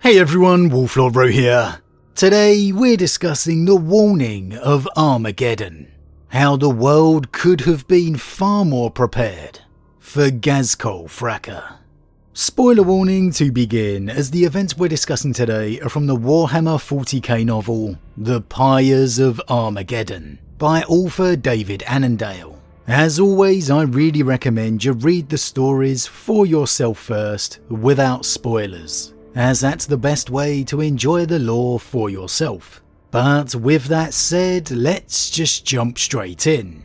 Hey everyone, Wolf Lord Rho here. Today we're discussing the warning of Armageddon. How the world could have been far more prepared for Ghazgkull Thraka. Spoiler warning to begin, as the events we're discussing today are from the Warhammer 40k novel The Pyres of Armageddon by author David Annandale. As always, I really recommend you read the stories for yourself first without spoilers, as that's the best way to enjoy the lore for yourself. But with that said, let's just jump straight in.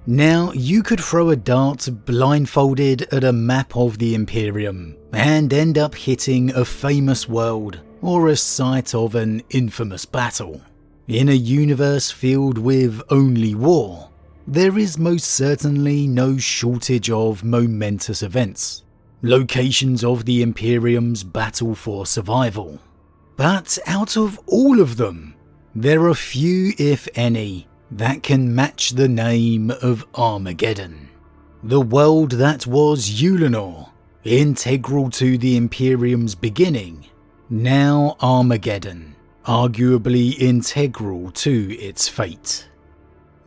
Now, you could throw a dart blindfolded at a map of the Imperium and end up hitting a famous world or a site of an infamous battle. In a universe filled with only war, there is most certainly no shortage of momentous events, locations of the Imperium's battle for survival. But out of all of them, there are few, if any, that can match the name of Armageddon. The world that was Ulanor, integral to the Imperium's beginning, now Armageddon, arguably integral to its fate.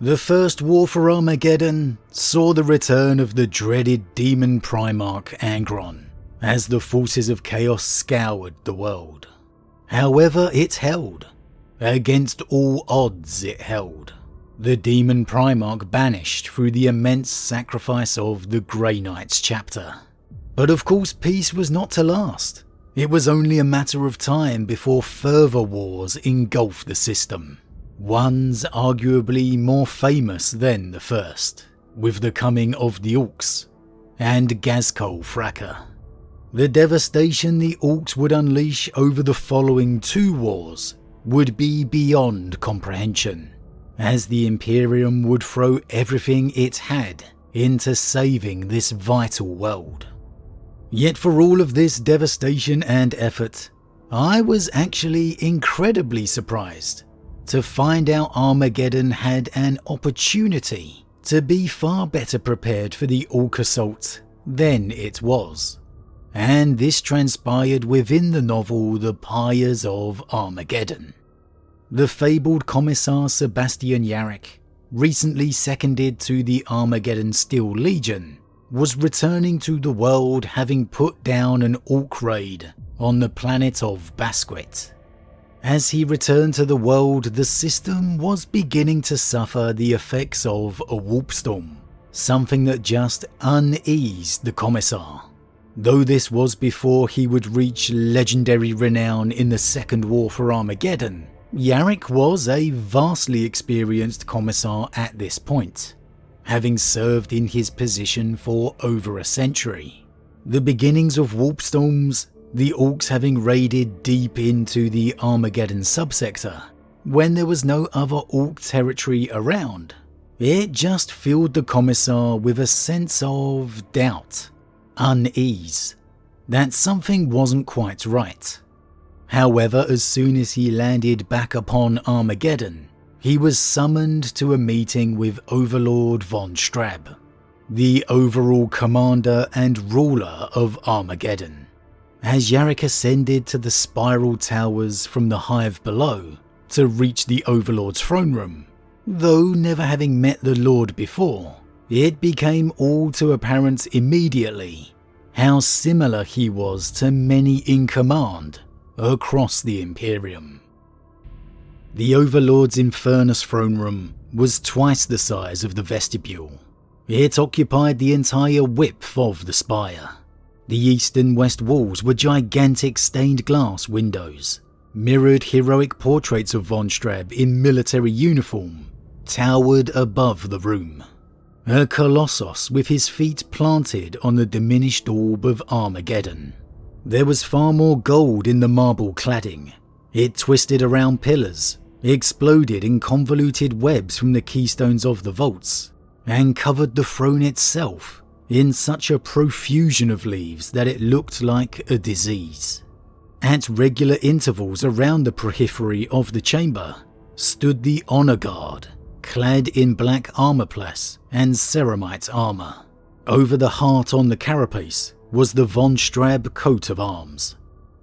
The First War for Armageddon saw the return of the dreaded demon Primarch Angron, as the forces of chaos scoured the world. However, it held. Against all odds it held. The demon Primarch banished through the immense sacrifice of the Grey Knights chapter. But of course peace was not to last. It was only a matter of time before further wars engulfed the system. Ones arguably more famous than the first, with the coming of the Orcs and Ghazgkull Thraka. The devastation the Orcs would unleash over the following two wars would be beyond comprehension, as the Imperium would throw everything it had into saving this vital world. Yet for all of this devastation and effort, I was actually incredibly surprised to find out Armageddon had an opportunity to be far better prepared for the Orc assault than it was. And this transpired within the novel The Pyres of Armageddon. The fabled Commissar Sebastian Yarrick, recently seconded to the Armageddon Steel Legion, was returning to the world having put down an Orc raid on the planet of Basquet. As he returned to the world, the system was beginning to suffer the effects of a warp storm, something that just uneased the Commissar. Though this was before he would reach legendary renown in the Second War for Armageddon, Yarrick was a vastly experienced Commissar at this point, having served in his position for over a century. The beginnings of warp storms, the Orcs having raided deep into the Armageddon subsector, when there was no other Orc territory around, it just filled the Commissar with a sense of doubt, unease, that something wasn't quite right. However, as soon as he landed back upon Armageddon, he was summoned to a meeting with Overlord von Strab, the overall commander and ruler of Armageddon. As Yarrick ascended to the spiral towers from the hive below to reach the Overlord's throne room, though never having met the Lord before, it became all too apparent immediately how similar he was to many in command across the Imperium. The Overlord's Infernus throne room was twice the size of the vestibule. It occupied the entire width of the spire. The east and west walls were gigantic stained glass windows. Mirrored heroic portraits of von Strab in military uniform towered above the room. A colossus with his feet planted on the diminished orb of Armageddon. There was far more gold in the marble cladding. It twisted around pillars, exploded in convoluted webs from the keystones of the vaults, and covered the throne itself in such a profusion of leaves that it looked like a disease. At regular intervals around the periphery of the chamber stood the Honor Guard, clad in black armorplate and ceramite armor. Over the heart on the carapace was the von Strab coat of arms.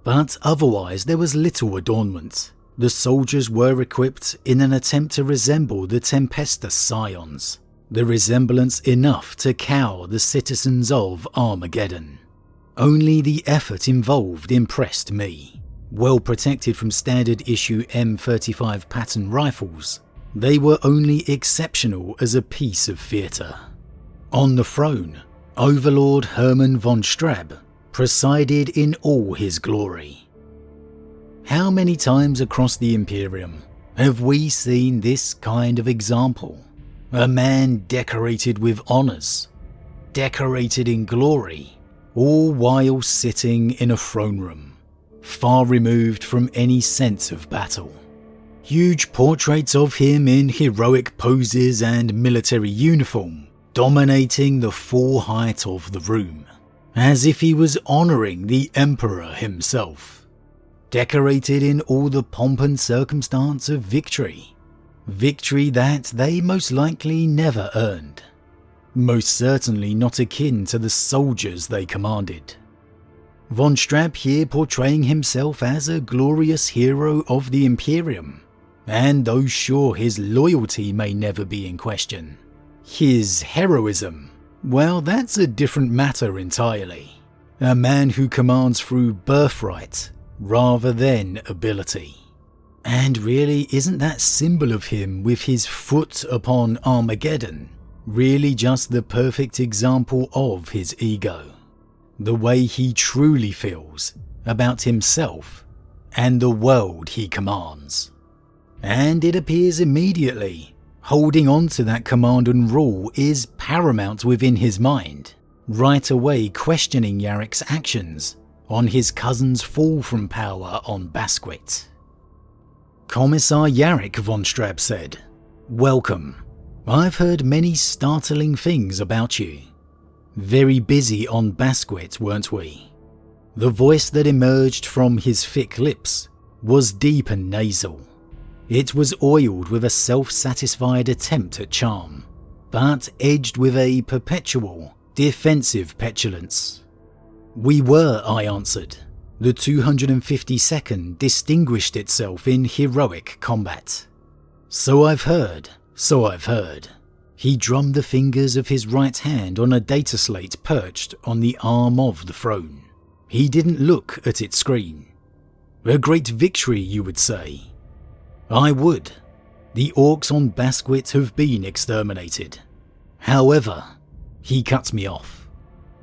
but otherwise there was little adornment. The soldiers were equipped in an attempt to resemble the Tempestus Scions, the resemblance enough to cow the citizens of Armageddon. Only the effort involved impressed me. Well protected from standard issue M35 pattern rifles, they were only exceptional as a piece of theatre. On the throne, Overlord Hermann von Strab presided in all his glory. How many times across the Imperium have we seen this kind of example? A man decorated with honours, decorated in glory, all while sitting in a throne room, far removed from any sense of battle. Huge portraits of him in heroic poses and military uniform, dominating the full height of the room, as if he was honouring the Emperor himself. Decorated in all the pomp and circumstance of victory. Victory that they most likely never earned. Most certainly not akin to the soldiers they commanded. Von Strab here portraying himself as a glorious hero of the Imperium, and though sure his loyalty may never be in question, his heroism, well, that's a different matter entirely. A man who commands through birthright rather than ability. And really, isn't that symbol of him with his foot upon Armageddon really just the perfect example of his ego? The way he truly feels about himself and the world he commands. And it appears immediately, holding on to that command and rule is paramount within his mind, right away questioning Yarek's actions on his cousin's fall from power on Basquet. Commissar Yarek, von Strab said, "Welcome. I've heard many startling things about you. Very busy on Basquet, weren't we?" The voice that emerged from his thick lips was deep and nasal. It was oiled with a self-satisfied attempt at charm, but edged with a perpetual, defensive petulance. "We were," I answered. "The 252nd distinguished itself in heroic combat." "So I've heard, so I've heard." He drummed the fingers of his right hand on a data slate perched on the arm of the throne. He didn't look at its screen. "A great victory, you would say?" "I would. The orcs on Basquet have been exterminated. However," he cut me off,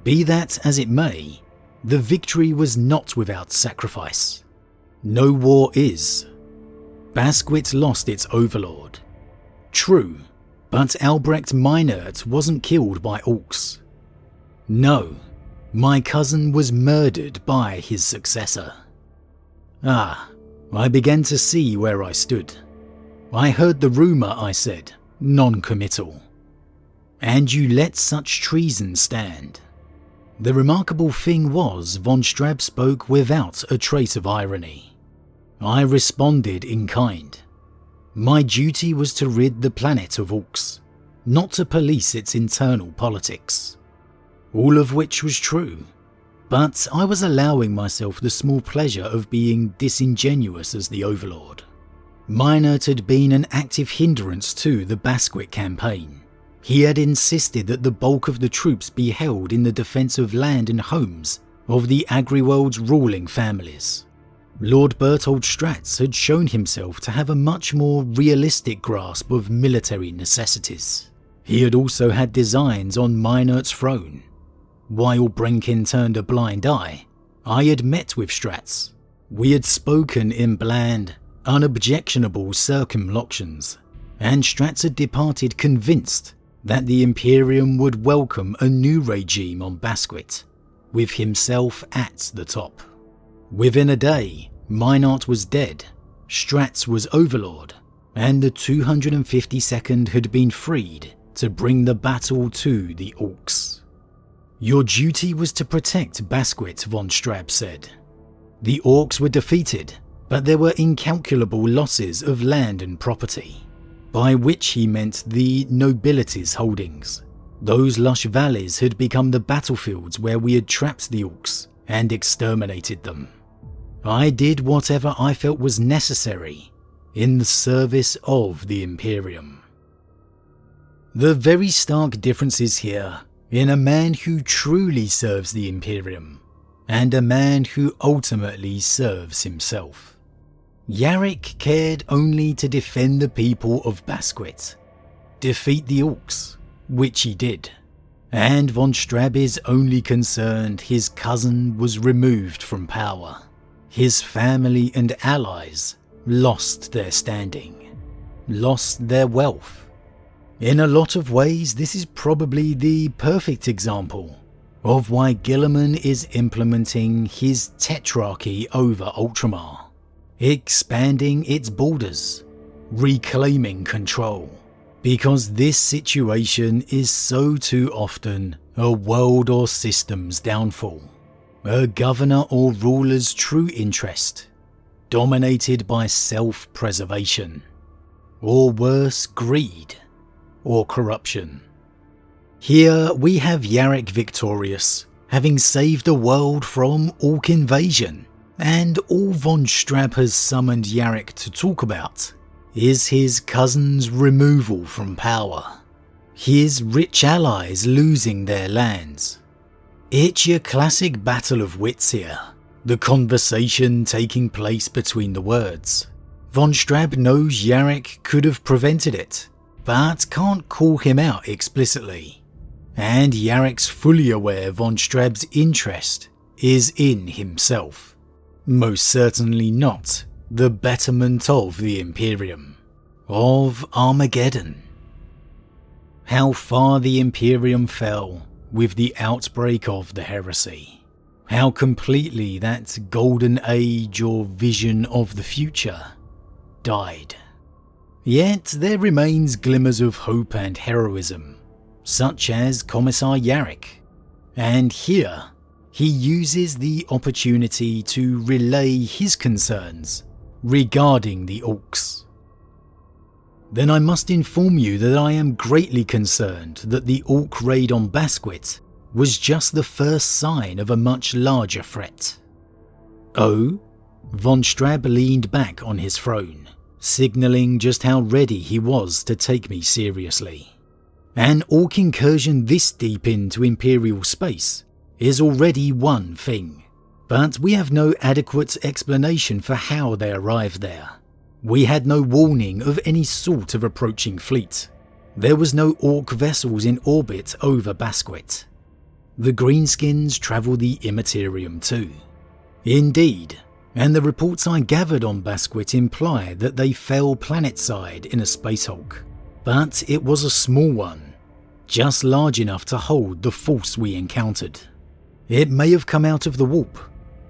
"be that as it may, the victory was not without sacrifice. No war is. Basquet lost its overlord. True, but Albrecht Meinert wasn't killed by orcs. No, my cousin was murdered by his successor." I began to see where I stood. "I heard the rumour," I said, non-committal. "And you let such treason stand." The remarkable thing was von Strab spoke without a trace of irony. I responded in kind. My duty was to rid the planet of orcs, not to police its internal politics. All of which was true, but I was allowing myself the small pleasure of being disingenuous as the Overlord. Meinert had been an active hindrance to the Basquet campaign. He had insisted that the bulk of the troops be held in the defence of land and homes of the Agriworld's ruling families. Lord Berthold Stratz had shown himself to have a much more realistic grasp of military necessities. He had also had designs on Meinert's throne. While Brenkin turned a blind eye, I had met with Stratz. We had spoken in bland, unobjectionable circumlocutions, and Stratz had departed convinced that the Imperium would welcome a new regime on Basquet, with himself at the top. Within a day, Meinert was dead, Stratz was Overlord, and the 252nd had been freed to bring the battle to the orcs. "Your duty was to protect Basquet," von Strab said. "The orcs were defeated, but there were incalculable losses of land and property," by which he meant the nobility's holdings. Those lush valleys had become the battlefields where we had trapped the orcs and exterminated them. I did whatever I felt was necessary in the service of the Imperium. The very stark differences here in a man who truly serves the Imperium and a man who ultimately serves himself. Yarrick cared only to defend the people of Basquet, defeat the Orcs, which he did, and von Strab is only concerned his cousin was removed from power. His family and allies lost their standing, lost their wealth. In a lot of ways, this is probably the perfect example of why Guilliman is implementing his tetrarchy over Ultramar, expanding its borders, reclaiming control, because this situation is so too often a world or system's downfall, a governor or ruler's true interest, dominated by self-preservation, or worse, greed, or corruption. Here we have Yarrick victorious, having saved the world from Orc invasion, and all von Strab has summoned Yarrick to talk about is his cousin's removal from power, his rich allies losing their lands. It's your classic battle of wits here, the conversation taking place between the words. Von Strab knows Yarrick could have prevented it, but can't call him out explicitly. And Yarrick's fully aware von Strab's interest is in himself, most certainly not the betterment of the Imperium, of Armageddon. How far the Imperium fell with the outbreak of the heresy, how completely that golden age or vision of the future died. Yet there remains glimmers of hope and heroism, such as Commissar Yarrick, and here he uses the opportunity to relay his concerns regarding the Orcs. Then I must inform you that I am greatly concerned that the Orc raid on Basquet was just the first sign of a much larger threat. Oh? Von Strab leaned back on his throne, signalling just how ready he was to take me seriously. An Orc incursion this deep into Imperial space is already one thing, but we have no adequate explanation for how they arrived there. We had no warning of any sort of approaching fleet. There was no Orc vessels in orbit over Basquet. The Greenskins travel the Immaterium too. Indeed, and the reports I gathered on Basquet imply that they fell planetside in a Space Hulk, but it was a small one, just large enough to hold the force we encountered. It may have come out of the warp,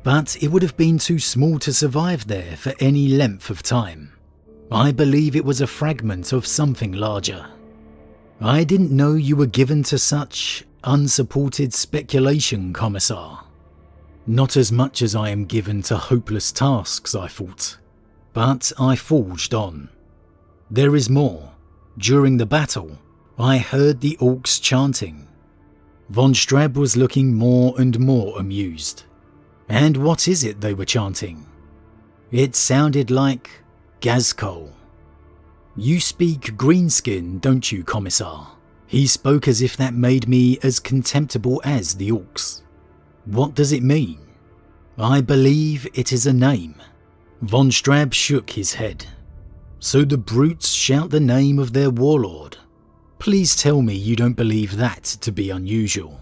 but it would have been too small to survive there for any length of time. I believe it was a fragment of something larger. I didn't know you were given to such unsupported speculation, Commissar. Not as much as I am given to hopeless tasks, I thought, but I forged on. There is more. During the battle, I heard the Orcs chanting. Von Strab was looking more and more amused. And what is it they were chanting? It sounded like Ghazgkull. You speak Greenskin, don't you, Commissar? He spoke as if that made me as contemptible as the Orcs. What does it mean? I believe it is a name. Von Strab shook his head. So the brutes shout the name of their warlord. Please tell me you don't believe that to be unusual.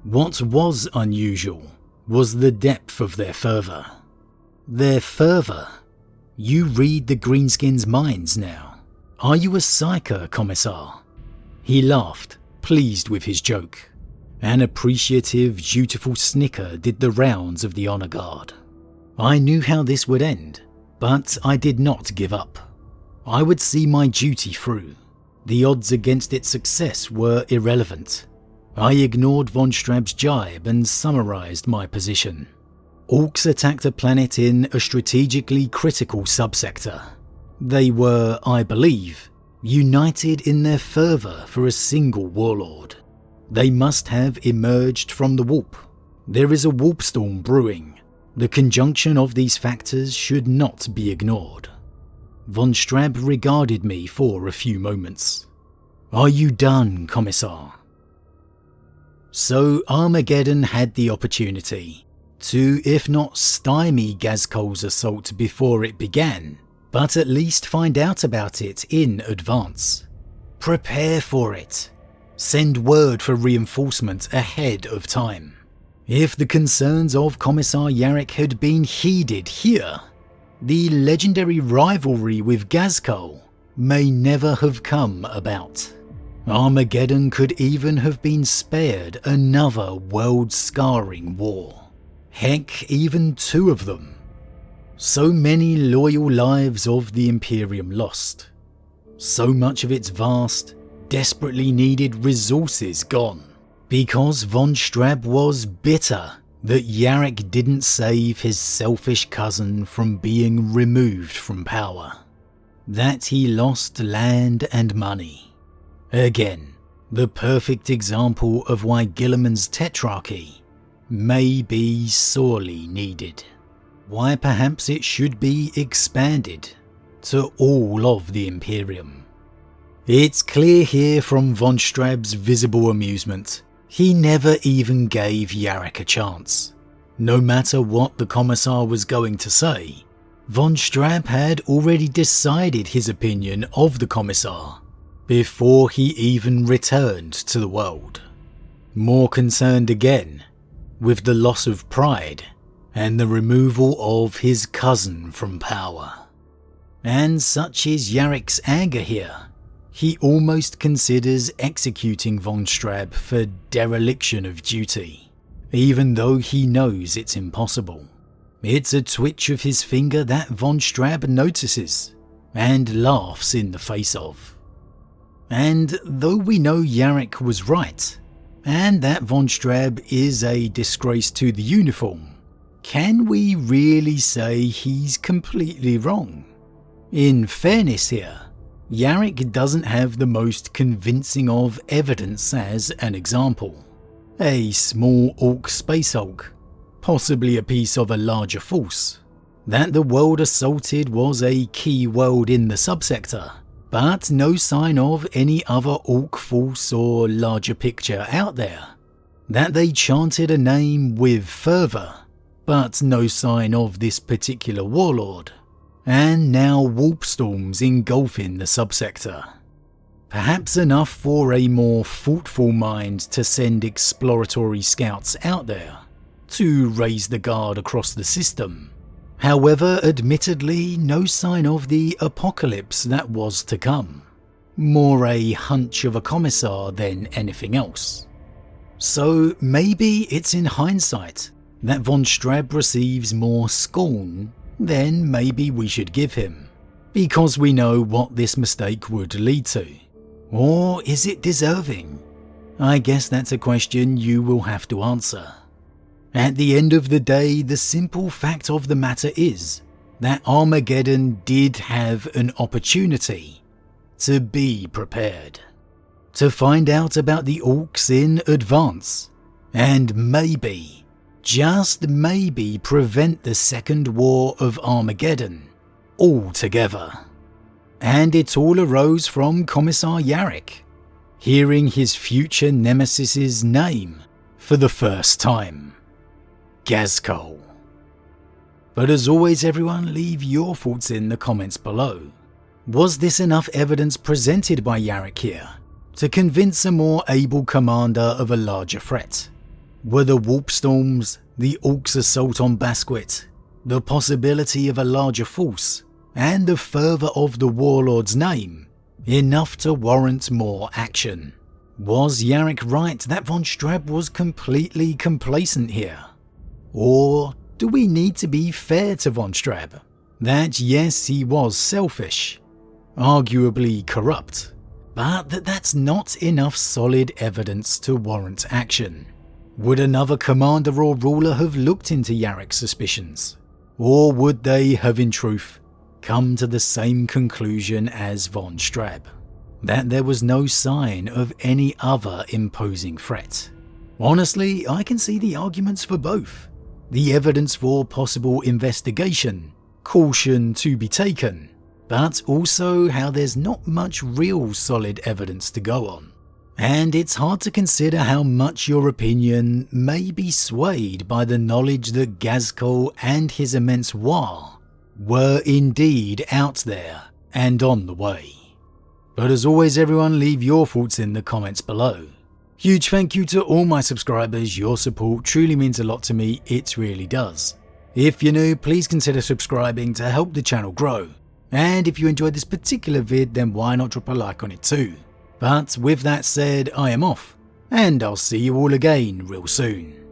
What was unusual was the depth of their fervour. Their fervour? You read the Greenskins' minds now. Are you a psyker, Commissar? He laughed, pleased with his joke. An appreciative, dutiful snicker did the rounds of the honour guard. I knew how this would end, but I did not give up. I would see my duty through. The odds against its success were irrelevant. I ignored von Strab's jibe and summarised my position. Orcs attacked a planet in a strategically critical subsector. They were, I believe, united in their fervour for a single warlord. They must have emerged from the warp. There is a warp storm brewing, The conjunction of these factors should not be ignored. Von Straub regarded me for a few moments. "Are you done, Commissar?" So Armageddon had the opportunity to, if not stymie Ghazgkull's assault before it began, but at least find out about it in advance. Prepare for it. Send word for reinforcement ahead of time. If the concerns of Commissar Yarrick had been heeded here, the legendary rivalry with Ghazgkull may never have come about. Armageddon could even have been spared another world-scarring war. Heck, even two of them. So many loyal lives of the Imperium lost. So much of its vast, desperately needed resources gone. Because von Straub was bitter that Yarrick didn't save his selfish cousin from being removed from power. That he lost land and money. Again, the perfect example of why Guilliman's tetrarchy may be sorely needed. Why perhaps it should be expanded to all of the Imperium. It's clear here from von Straub's visible amusement, he never even gave Yarrick a chance. No matter what the Commissar was going to say, von Straub had already decided his opinion of the Commissar before he even returned to the world. More concerned again with the loss of pride and the removal of his cousin from power. And such is Yarrick's anger here, he almost considers executing von Straub for dereliction of duty, even though he knows it's impossible. It's a twitch of his finger that von Straub notices and laughs in the face of. And though we know Yarrick was right, and that von Straub is a disgrace to the uniform, can we really say he's completely wrong? In fairness here, Yarrick doesn't have the most convincing of evidence as an example. A small Orc space hulk, possibly a piece of a larger force. That the world assaulted was a key world in the subsector, but no sign of any other Orc force or larger picture out there. That they chanted a name with fervour, but no sign of this particular warlord. And now warp storms engulfing the subsector. Perhaps enough for a more thoughtful mind to send exploratory scouts out there to raise the guard across the system. However, admittedly, no sign of the apocalypse that was to come. More a hunch of a commissar than anything else. So maybe it's in hindsight that von Straub receives more scorn then maybe we should give him, because we know what this mistake would lead to. Or is it deserving? I guess that's a question you will have to answer. At the end of the day, the simple fact of the matter is that Armageddon did have an opportunity to be prepared, to find out about the Orcs in advance, and maybe, just maybe, prevent the Second War of Armageddon altogether. And it all arose from Commissar Yarrick, hearing his future nemesis's name for the first time. Ghazgkull. But as always everyone, leave your thoughts in the comments below. Was this enough evidence presented by Yarrick here to convince a more able commander of a larger threat? Were the warp storms, the Orcs' assault on Basquet, the possibility of a larger force, and the fervour of the warlord's name enough to warrant more action? Was Yarrick right that von Straub was completely complacent here? Or do we need to be fair to von Straub? That yes, he was selfish, arguably corrupt, but that's not enough solid evidence to warrant action. Would another commander or ruler have looked into Yarrick's suspicions? Or would they have in truth come to the same conclusion as von Straub? That there was no sign of any other imposing threat? Honestly, I can see the arguments for both. the evidence for possible investigation, caution to be taken, but also how there's not much real solid evidence to go on. And it's hard to consider how much your opinion may be swayed by the knowledge that Ghazgkull and his immense war were indeed out there and on the way. But as always everyone, leave your thoughts in the comments below. Huge thank you to all my subscribers, your support truly means a lot to me, it really does. If you're new, please consider subscribing to help the channel grow. And if you enjoyed this particular vid, then why not drop a like on it too. But with that said, I am off, and I'll see you all again real soon.